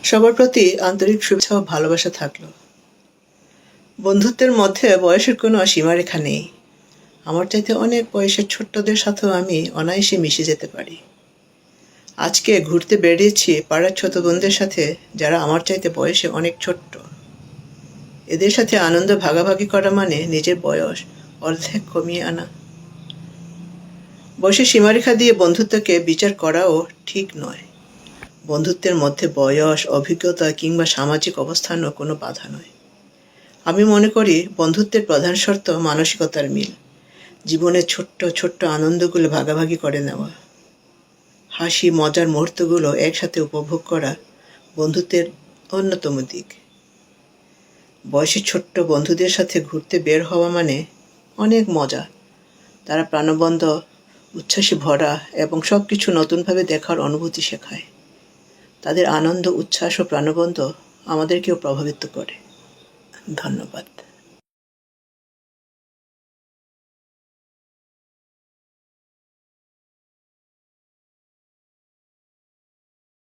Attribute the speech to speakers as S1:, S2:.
S1: সবার প্রতি আন্তরিক শুভেচ্ছা ও ভালোবাসা থাকলো। বন্ধুত্বের মধ্যে বয়সের কোনো সীমারেখা নেই। আমার চাইতে অনেক বয়সের ছোট্টদের সাথেও আমি অনায়াসে মিশে যেতে পারি। আজকে ঘুরতে বেরিয়েছি পাড়ার ছোট বোনদের সাথে, যারা আমার চাইতে বয়সে অনেক ছোট্ট। এদের সাথে আনন্দ ভাগাভাগি করা মানে নিজের বয়স অর্ধেক কমিয়ে আনা। বয়সের সীমারেখা দিয়ে বন্ধুত্বকে বিচার করাও ঠিক নয়। বন্ধুত্বের মধ্যে বয়স, অভিজ্ঞতা কিংবা সামাজিক অবস্থানও কোনো বাধা নয়। আমি মনে করি বন্ধুত্বের প্রধান শর্ত মানসিকতার মিল। জীবনের ছোট্ট ছোট্ট আনন্দগুলো ভাগাভাগি করে নেওয়া, হাসি মজার মুহূর্তগুলো একসাথে উপভোগ করা বন্ধুত্বের অন্যতম দিক। বয়সে ছোট্ট বন্ধুদের সাথে ঘুরতে বের হওয়া মানে অনেক মজা। তারা প্রাণবন্ত, উচ্ছ্বাসে ভরা এবং সব কিছু নতুনভাবে দেখার অনুভূতি শেখায়। তাদের আনন্দ, উচ্ছ্বাস ও প্রাণবন্ত আমাদেরকেও প্রভাবিত করে। ধন্যবাদ।